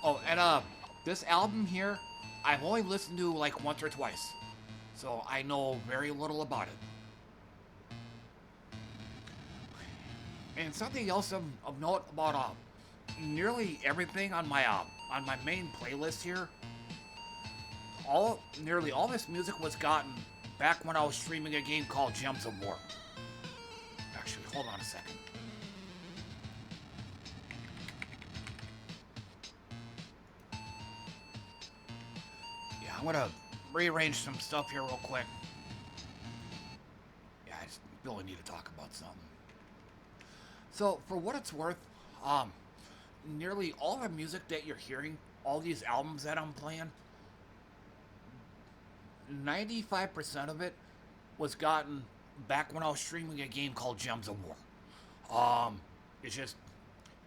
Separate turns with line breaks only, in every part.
Oh, and this album here, I've only listened to like once or twice, so I know very little about it. And something else of note about nearly everything on my main playlist here, all nearly all this music was gotten back when I was streaming a game called Gems of War. Actually, hold on a second. Yeah, I'm gonna rearrange some stuff here real quick. Yeah, I just really need to talk about something. So, for what it's worth, um, nearly all the music that you're hearing, all these albums that I'm playing, 95% of it was gotten back when I was streaming a game called Gems of War. Um, it's just,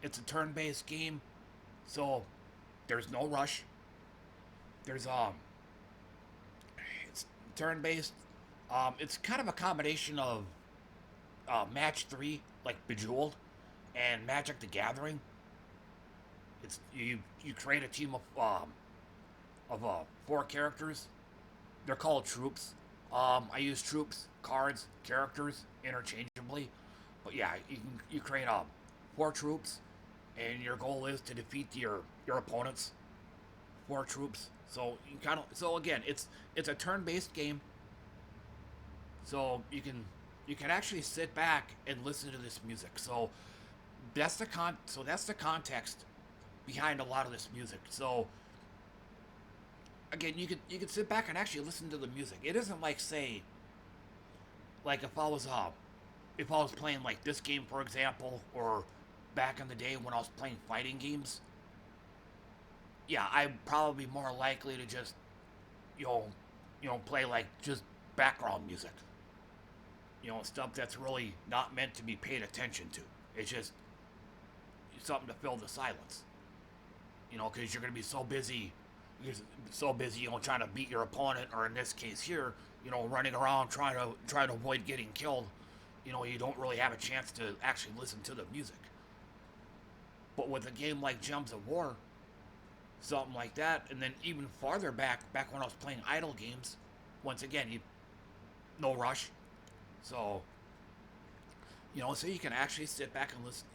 it's a turn-based game, so there's no rush. There's it's turn-based. It's kind of a combination of Match Three, like Bejeweled, and Magic the Gathering. It's you create a team of four characters. They're called troops. I use troops, cards, characters interchangeably, but yeah, you create four troops, and your goal is to defeat your opponents. Four troops. So you kind of so again, it's a turn-based game, so you can actually sit back and listen to this music. So that's the context behind a lot of this music. So again, you could sit back and actually listen to the music. It isn't like say like if I was playing like this game for example, or back in the day when I was playing fighting games. Yeah, I'm probably more likely to just you know play like just background music. Stuff that's really not meant to be paid attention to. It's just something to fill the silence. Because you're gonna be so busy, trying to beat your opponent, or in this case here, running around trying to avoid getting killed. You don't really have a chance to actually listen to the music. But with a game like Gems of War, something like that, and then even farther back when I was playing idle games, once again, you no rush. So so you can actually sit back and listen.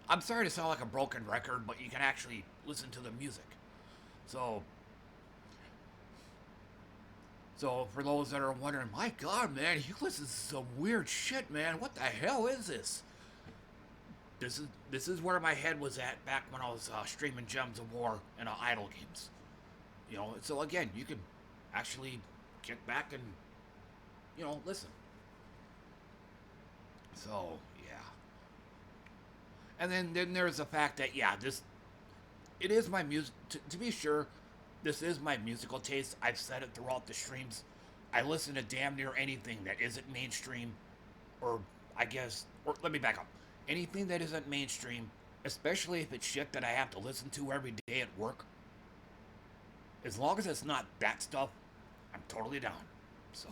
I'm sorry to sound like a broken record, but you can actually listen to the music. So So for those that are wondering, my God, man, he listens to some weird shit, man. What the hell is this? This is where my head was at back when I was streaming Gems of War and idle games. So again, you can actually kick back and listen. So yeah, and then there's the fact that yeah, this it is my music. To be sure, this is my musical taste. I've said it throughout the streams. I listen to damn near anything that isn't mainstream, or or let me back up. Anything that isn't mainstream, especially if it's shit that I have to listen to every day at work, as long as it's not that stuff, I'm totally down. So,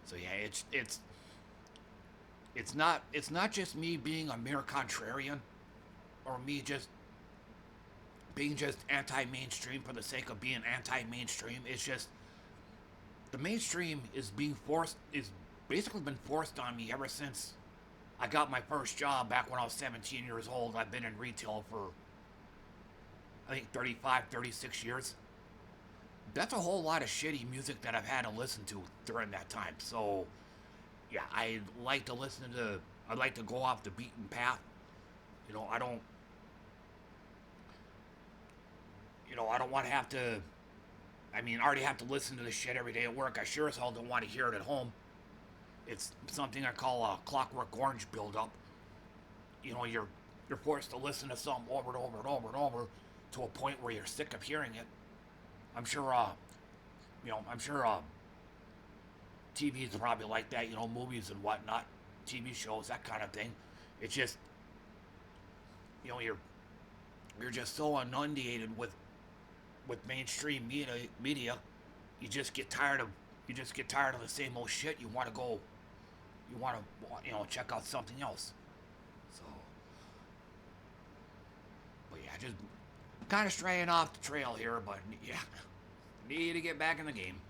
so yeah, it's not just me being a mere contrarian, or me just being just anti-mainstream for the sake of being anti-mainstream. It's just the mainstream is basically been forced on me ever since I got my first job back when I was 17 years old. I've been in retail for I think 35, 36 years. That's a whole lot of shitty music that I've had to listen to during that time. So, yeah, I like to go off the beaten path. I don't I don't want to have to I mean, I already have to listen to this shit every day at work. I sure as hell don't want to hear it at home. It's something I call a clockwork orange buildup. You're forced to listen to something over and over and over and over to a point where you're sick of hearing it. I'm sure I'm sure TV is probably like that, movies and whatnot, TV shows, that kind of thing. It's just you know you're just so inundated with mainstream media you just get tired of the same old shit. You want to go, you want to, check out something else. So, but yeah, just kind of straying off the trail here, but yeah, need to get back in the game.